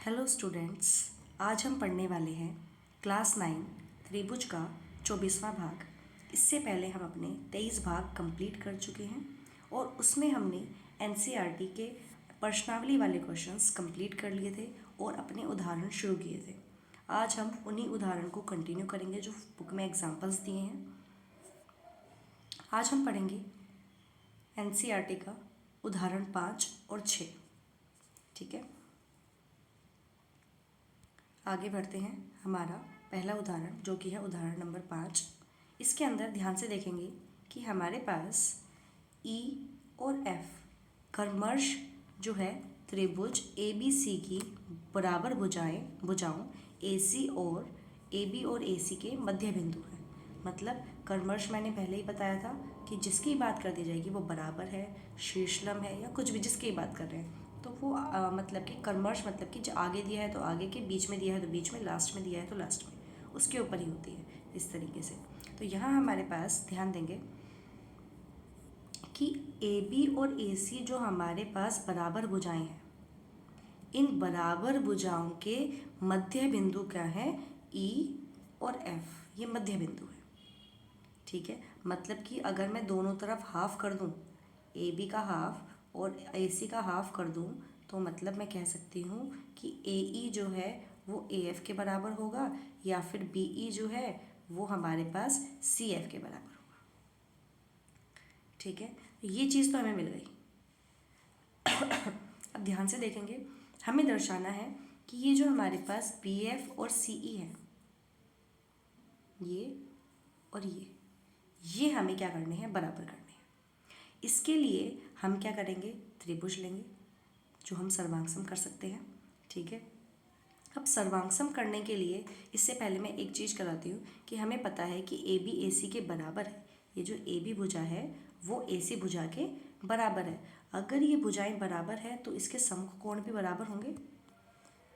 Hello students, आज हम पढ़ने वाले हैं क्लास 9 त्रिभुज का 24वां भाग। इससे पहले हम अपने 23 भाग कंप्लीट कर चुके हैं और उसमें हमने एनसीईआरटी के प्रश्नावली वाले क्वेश्चंस कंप्लीट कर लिए थे और अपने उदाहरण शुरू किए थे। आज हम उन्हीं उदाहरण को कंटिन्यू करेंगे जो बुक में एग्जाम्पल्स दिए हैं। आज हम पढ़ेंगे एनसीईआरटी का उदाहरण 5 और 6। ठीक है, आगे बढ़ते हैं। हमारा पहला उदाहरण जो कि है उदाहरण नंबर 5। इसके अंदर ध्यान से देखेंगे कि हमारे पास E और F कर्मश जो है त्रिभुज ABC की बराबर भुजाओं AC और AB और AC के मध्य बिंदु है। मतलब कर्मश मैंने पहले ही बताया था कि जिसकी बात कर दी जाएगी वो बराबर है, शीर्षलंब है या कुछ भी जिसकी बात कर रहे हैं तो वो मतलब कि कर्मश मतलब कि जो आगे दिया है तो आगे के, बीच में दिया है तो बीच में, लास्ट में दिया है तो लास्ट में, उसके ऊपर ही होती है इस तरीके से। तो यहाँ हमारे पास ध्यान देंगे कि AB और AC जो हमारे पास बराबर भुजाएं हैं, इन बराबर भुजाओं के मध्य बिंदु क्या है? E और F, ये मध्य बिंदु है। ठीक है, मतलब कि अगर मैं दोनों तरफ हाफ कर दूं, AB का हाफ और AC का हाफ कर दूं, तो मतलब मैं कह सकती हूँ कि AE जो है वो AF के बराबर होगा या फिर BE जो है वो हमारे पास CF के बराबर होगा। ठीक है, ये चीज़ तो हमें मिल गई। अब ध्यान से देखेंगे, हमें दर्शाना है कि ये जो हमारे पास BF और CE है, ये और ये हमें क्या करने हैं? बराबर करने हैं। इसके लिए हम क्या करेंगे? त्रिभुज लेंगे जो हम सर्वांगसम कर सकते हैं। ठीक है, अब सर्वांगसम करने के लिए इससे पहले मैं एक चीज़ कराती हूँ कि हमें पता है कि AB AC के बराबर है। ये जो AB भुजा है वो AC भुजा के बराबर है। अगर ये भुजाएं बराबर है तो इसके समकोण कोण भी बराबर होंगे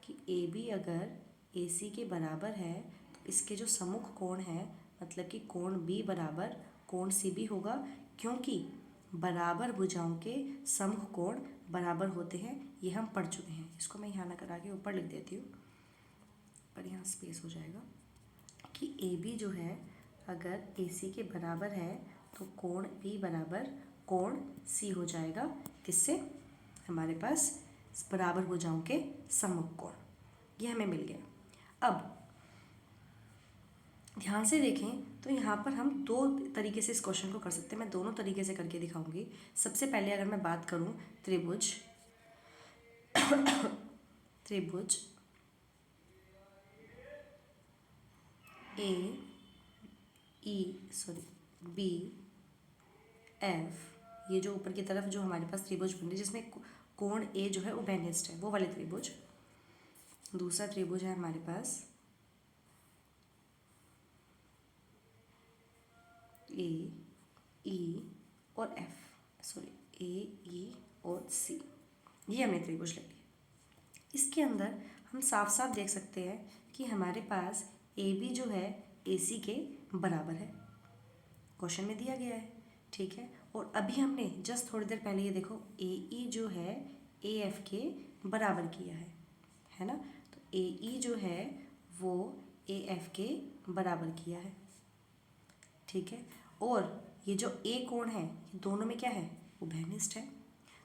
कि AB अगर AC के बराबर है तो इसके जो सम्मुख कोण है मतलब कि कोण B बराबर कोण CB होगा, क्योंकि बराबर भुजाओं के समकोण कोण बराबर होते हैं। ये हम पढ़ चुके हैं। इसको मैं यहाँ ना करा के ऊपर लिख देती हूँ, पर यहाँ स्पेस हो जाएगा कि AB जो है अगर AC के बराबर है तो कोण B बराबर कोण C हो जाएगा। किससे? हमारे पास बराबर भुजाओं के सम्मुख कोण, ये हमें मिल गया। अब ध्यान से देखें तो यहाँ पर हम दो तरीके से इस क्वेश्चन को कर सकते हैं। मैं दोनों तरीके से करके दिखाऊंगी। सबसे पहले अगर मैं बात करूँ त्रिभुज त्रिभुज B F, ये जो ऊपर की तरफ जो हमारे पास त्रिभुज बन रही है जिसमें कोण A जो है वो बेनिस्ट है, वो वाले त्रिभुज। दूसरा त्रिभुज है हमारे पास AE और F, AE और C, ये हमने त्रिभुज ले लिया। इसके अंदर हम साफ साफ देख सकते हैं कि हमारे पास AB जो है AC के बराबर है, क्वेश्चन में दिया गया है। ठीक है, और अभी हमने जस्ट थोड़ी देर पहले ये देखो AE जो है AF के बराबर किया है ना? तो AE जो है वो AF के बराबर किया है। ठीक है, और ये जो A कोण है ये दोनों में क्या है? वो बेनिस्ट है।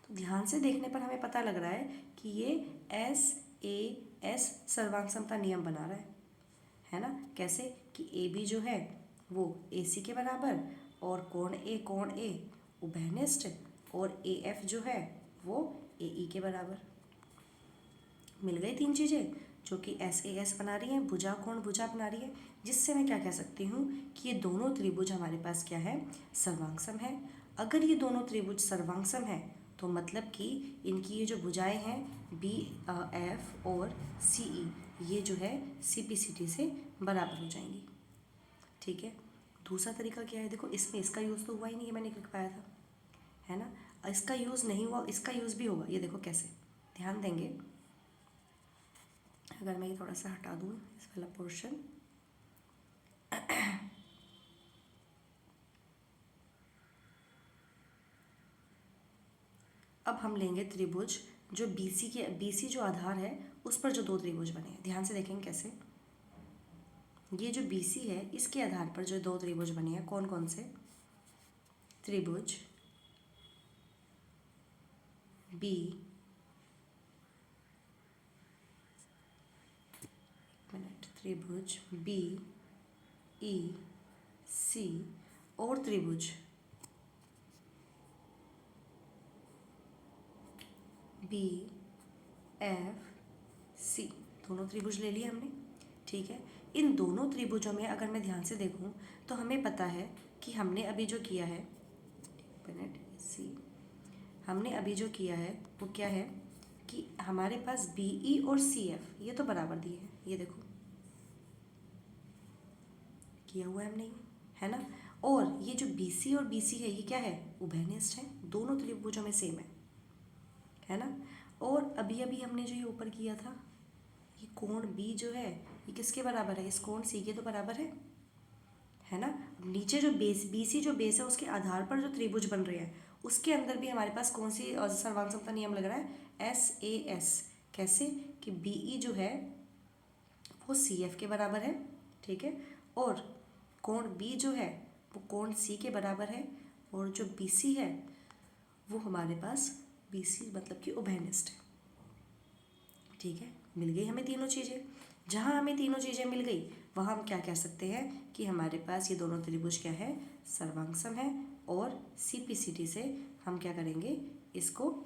तो ध्यान से देखने पर हमें पता लग रहा है कि ये SAS सर्वांग समता नियम बना रहा है ना? कैसे कि AB जो है वो AC के बराबर और कोण A वो बेनिस्ट, और AF जो है वो AE के बराबर। मिल गई तीन चीज़ें जो कि SAS बना रही हैं, भुजा कोण भुजा बना रही है, जिससे मैं क्या कह सकती हूँ कि ये दोनों त्रिभुज हमारे पास क्या है? सर्वांगसम है। अगर ये दोनों त्रिभुज सर्वांगसम है तो मतलब कि इनकी ये जो भुजाएं हैं BF और CE, ये जो है CPCT से बराबर हो जाएंगी। ठीक है, दूसरा तरीका क्या है? देखो इसमें इसका यूज़ तो हुआ ही नहीं है, मैंने लिख पाया था, है ना? इसका यूज़ नहीं हुआ, इसका यूज़ भी होगा। ये देखो कैसे, ध्यान देंगे। अगर मैं ये थोड़ा सा हटा दूँ इस वाला पोर्शन, अब हम लेंगे त्रिभुज जो BC जो आधार है उस पर जो दो त्रिभुज बने हैं, ध्यान से देखेंगे कैसे। ये जो BC है इसके आधार पर जो दो त्रिभुज बने हैं, कौन कौन से? त्रिभुज त्रिभुज BEC और त्रिभुज BFC, दोनों त्रिभुज ले लिए हमने। ठीक है, इन दोनों त्रिभुजों में अगर मैं ध्यान से देखूं तो हमें पता है कि हमने अभी जो किया है, हमने अभी जो किया है वो क्या है कि हमारे पास BE और CF ये तो बराबर दिए हैं, ये देखो किया हुआ है हमने, है ना। और ये जो BC और BC है ये क्या है? उभयनिष्ठ है, दोनों त्रिभुजों में सेम है ना। और अभी अभी हमने जो ये ऊपर किया था, ये कोण B जो है ये किसके बराबर है? इस कोण C के तो बराबर है ना। नीचे जो बेस BC जो बेस है उसके आधार पर जो त्रिभुज बन रहे हैं उसके अंदर भी हमारे पास कौन सी सर्वांग समता नियम लग रहा है? SAS। कैसे कि BE जो है वो CF के बराबर है, ठीक है, और कोण B जो है वो कोण C के बराबर है, और जो BC है वो हमारे पास BC मतलब कि उभयनिष्ठ है। ठीक है, मिल गई हमें तीनों चीज़ें। जहाँ हमें तीनों चीज़ें मिल गई वहाँ हम क्या कह सकते हैं कि हमारे पास ये दोनों त्रिभुज क्या है? सर्वांगसम है। और CPCT से हम क्या करेंगे? इसको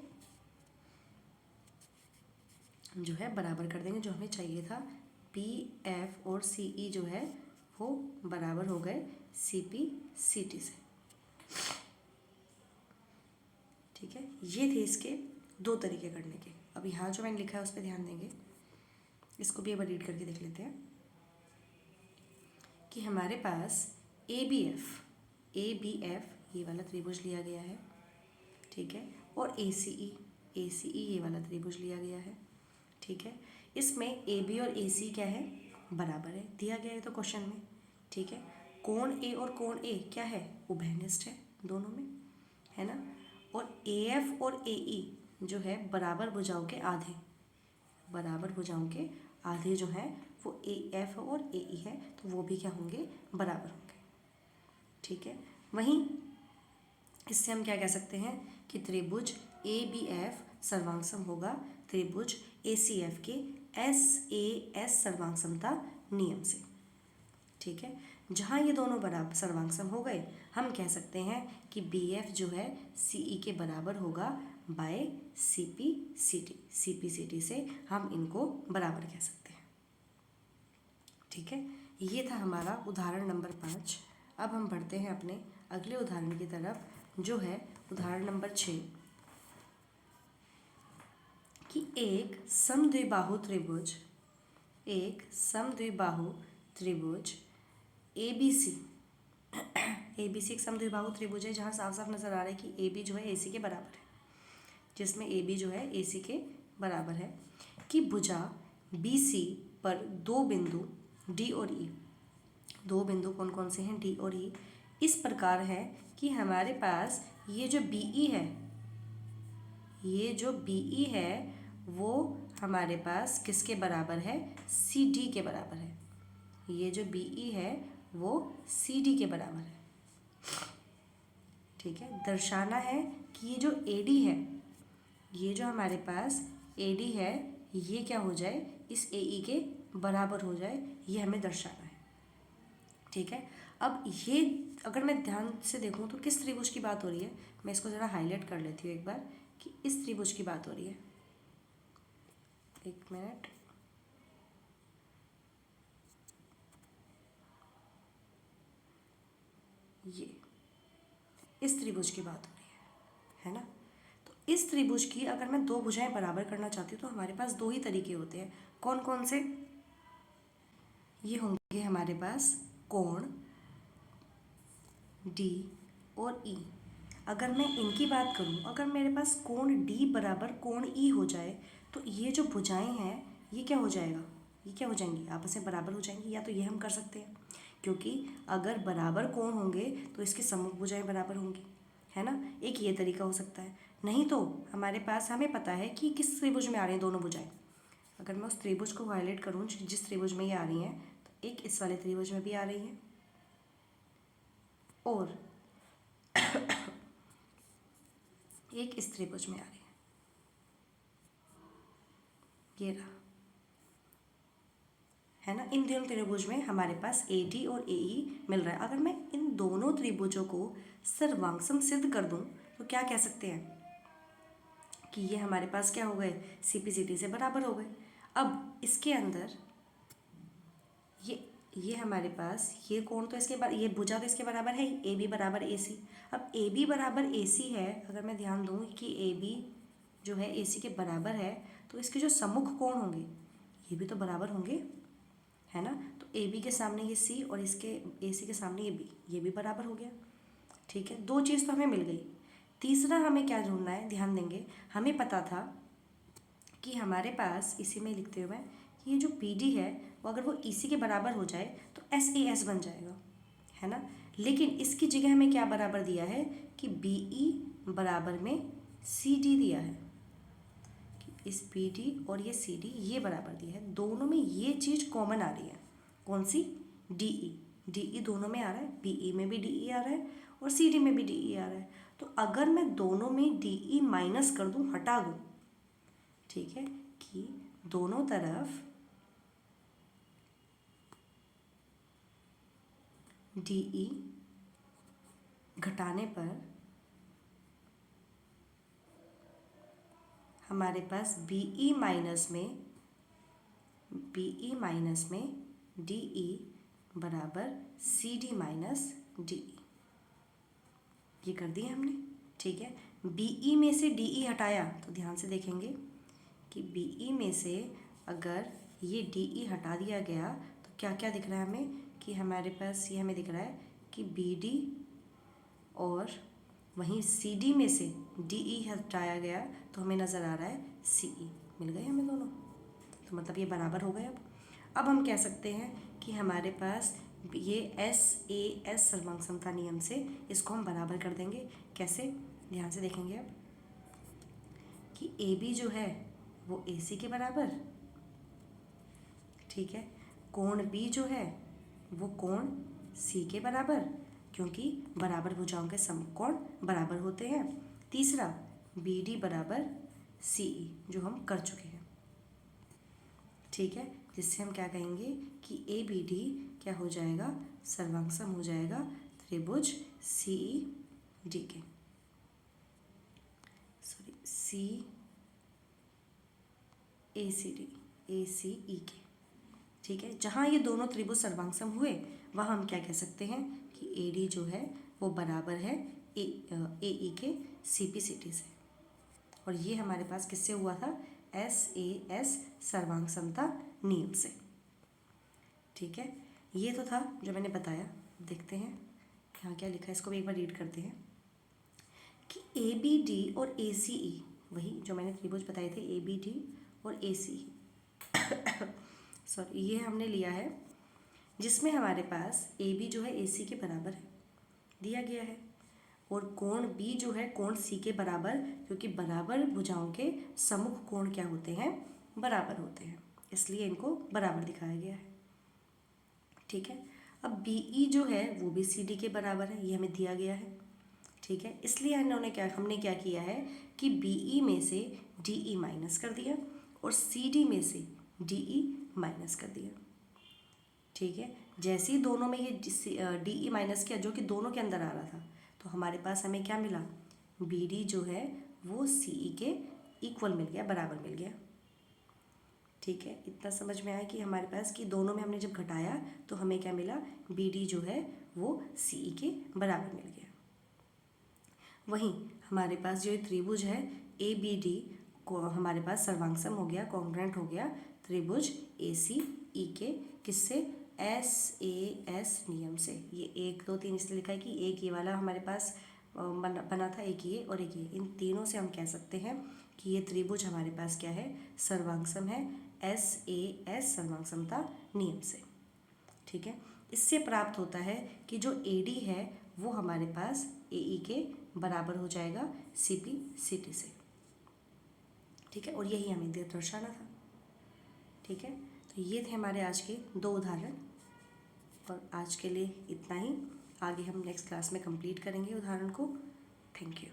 जो है बराबर कर देंगे, जो हमें चाहिए था PF और CE जो है वो बराबर हो गए CPCT से। ठीक है, ये थे इसके दो तरीके करने के। अब यहाँ जो मैंने लिखा है उस पर ध्यान देंगे, इसको भी एक बार रीड करके देख लेते हैं कि हमारे पास ABF ये वाला त्रिभुज लिया गया है, ठीक है, और ACE ये वाला त्रिभुज लिया गया है। ठीक है, इसमें AB और AC क्या है? बराबर है, दिया गया है तो क्वेश्चन में। ठीक है, कोण A और कोण A क्या है? उभयनिष्ठ है दोनों में, है ना। और AF और AE जो है बराबर भुजाओं के आधे, बराबर भुजाओं के आधे जो हैं वो AF और AE है, तो वो भी क्या होंगे? बराबर होंगे। ठीक है, वहीं इससे हम क्या कह सकते हैं कि त्रिभुज ABF सर्वांगसम होगा त्रिभुज ACF के SAS सर्वांग समता नियम से। ठीक है, जहाँ ये दोनों बराबर सर्वांगसम हो गए हम कह सकते हैं कि BF जो है CE के बराबर होगा बाय CPCT से हम इनको बराबर कह सकते हैं। ठीक है, ये था हमारा उदाहरण नंबर 5। अब हम बढ़ते हैं अपने अगले उदाहरण की तरफ, जो है उदाहरण नंबर 6 कि एक समद्विबाहु त्रिभुज ABC एक समद्विबाहु त्रिभुज है, जहाँ साफ साफ नजर आ रहा है कि AB जो है AC के बराबर है, जिसमें AB जो है AC के बराबर है कि भुजा BC पर दो बिंदु D और E, दो बिंदु कौन कौन से हैं? D और E, इस प्रकार है कि हमारे पास ये जो BE है वो हमारे पास किसके बराबर है? CD के बराबर है। ये जो BE है वो CD के बराबर है। ठीक है, दर्शाना है कि ये जो AD है, ये जो हमारे पास AD है ये क्या हो जाए? इस AE के बराबर हो जाए, ये हमें दर्शाना है। ठीक है, अब ये अगर मैं ध्यान से देखूं तो किस त्रिभुज की बात हो रही है? मैं इसको ज़रा हाईलाइट कर लेती हूँ एक बार कि इस त्रिभुज की बात हो रही है। एक मिनट, ये इस त्रिभुज की बात हो रही है ना। तो इस त्रिभुज की अगर मैं दो भुजाएं बराबर करना चाहती हूँ तो हमारे पास दो ही तरीके होते हैं। कौन कौन से? ये होंगे हमारे पास कोण D और E। अगर मैं इनकी बात करूँ, अगर मेरे पास कोण D बराबर कोण E हो जाए तो ये जो भुजाएं हैं ये क्या हो जाएगा? ये क्या हो जाएंगी? आपस में बराबर हो जाएंगी। या तो ये हम कर सकते हैं, क्योंकि अगर बराबर कोण होंगे तो इसकी सम्मुख भुजाएं बराबर होंगी, है ना। एक ये तरीका हो सकता है। नहीं तो हमारे पास हमें पता है कि किस त्रिभुज में आ रही हैं दोनों भुजाएं। अगर मैं उस त्रिभुज को हाईलाइट करूँ जिस त्रिभुज में ये आ रही हैं, तो एक इस वाले त्रिभुज में भी आ रही हैं और एक इस त्रिभुज में आ रही है, ये रहा, है ना। इन दोनों त्रिभुज में हमारे पास AD और AE मिल रहा है। अगर मैं इन दोनों त्रिभुजों को सर्वांगसम सिद्ध कर दूं तो क्या कह सकते हैं कि ये हमारे पास क्या हो गए, CPCD से बराबर हो गए। अब इसके अंदर ये हमारे पास ये कोण तो इसके ये भुजा तो इसके बराबर है ही, AB बराबर AC। अब AB बराबर AC है, अगर मैं ध्यान दूँ कि AB जो है AC के बराबर है, तो इसके जो सम्मुख कोण होंगे ये भी तो बराबर होंगे, है ना। तो AB के सामने ये C और इसके AC के सामने ये B, ये भी बराबर हो गया। ठीक है, दो चीज़ तो हमें मिल गई। तीसरा हमें क्या ढूंढना है, ध्यान देंगे, हमें पता था कि हमारे पास, इसी में लिखते हुए कि ये जो PD है वो अगर वो EC के बराबर हो जाए तो SAS बन जाएगा, है ना। लेकिन इसकी जगह हमें क्या बराबर दिया है कि BE बराबर में CD दिया है, कि इस PD और ये CD ये बराबर दिया है। दोनों में ये चीज़ कॉमन आ रही है, कौन सी, DE दोनों में आ रहा है, BE में भी DE आ रहा है और CD में भी DE आ रहा है। तो अगर मैं दोनों में DE माइनस कर दूं, हटा दूं, ठीक है, कि दोनों तरफ DE घटाने पर हमारे पास BE माइनस में DE बराबर CD माइनस DE, ये कर दिया हमने। ठीक है, BE में से DE हटाया तो ध्यान से देखेंगे कि BE में से अगर ये DE हटा दिया गया तो क्या क्या दिख रहा है हमें, कि हमारे पास ये हमें दिख रहा है कि BD और वहीं CD में से DE हटाया गया तो हमें नज़र आ रहा है CE, मिल गए हमें दोनों, तो मतलब ये बराबर हो गए। अब हम कह सकते हैं कि हमारे पास ये SAS सर्वांग समता नियम से इसको हम बराबर कर देंगे। कैसे, ध्यान से देखेंगे अब कि AB जो है वो AC के बराबर, ठीक है, कोण B जो है वो कोण C के बराबर, क्योंकि बराबर भुजाओं के समकोण बराबर होते हैं। तीसरा BD बराबर CE, जो हम कर चुके हैं। ठीक है, जिससे हम क्या कहेंगे कि ABD क्या हो जाएगा, सर्वांगसम हो जाएगा त्रिभुज CED के, सॉरी ACE के। ठीक है, जहाँ ये दोनों त्रिभुज सर्वांगसम हुए वहाँ हम क्या कह सकते हैं कि AD जो है वो बराबर है AE के CPCD से, और ये हमारे पास किससे हुआ था, SAS सर्वांग समता नियम से। ठीक है, ये तो था जो मैंने बताया। देखते हैं यहाँ क्या लिखा है, इसको भी एक बार रीड करते हैं कि ABD और ACE, वही जो मैंने त्रिभुज बताए थे ABD और ACE सॉरी, ये हमने लिया है जिसमें हमारे पास AB जो है AC के बराबर है दिया गया है, और कोण B जो है कोण C के बराबर, क्योंकि बराबर भुजाओं के सम्मुख कोण क्या होते हैं, बराबर होते हैं, इसलिए इनको बराबर दिखाया गया है। ठीक है, अब BE जो है वो भी CD के बराबर है, ये हमें दिया गया है। ठीक है, इसलिए हमने क्या किया है कि BE में से DE माइनस कर दिया और CD में से DE माइनस कर दिया। ठीक है, जैसे ही दोनों में ये DE माइनस किया, जो कि दोनों के अंदर आ रहा था, तो हमारे पास हमें क्या मिला, BD जो है वो CE के इक्वल मिल गया, बराबर मिल गया। ठीक है, इतना समझ में आया कि हमारे पास कि दोनों में हमने जब घटाया तो हमें क्या मिला, BD जो है वो CE के बराबर मिल गया। वहीं हमारे पास जो त्रिभुज है ABD को हमारे पास सर्वांगसम हो गया, कॉन्ग्रुएंट हो गया त्रिभुज ACE के, किससे, SAS नियम से। ये 1 2 3 इसलिए लिखा है कि एक ये वाला हमारे पास बना था, एक ये और एक ये, इन तीनों से हम कह सकते हैं कि ये त्रिभुज हमारे पास क्या है, सर्वांगसम है SAS सर्वांग समता नियम से। ठीक है, इससे प्राप्त होता है कि जो AD है वो हमारे पास AE के बराबर हो जाएगा CP CT से। ठीक है, और यही हमें दर्शाना था। ठीक है, तो ये थे हमारे आज के 2 उदाहरण, और आज के लिए इतना ही। आगे हम नेक्स्ट क्लास में कंप्लीट करेंगे उदाहरण को। Thank you.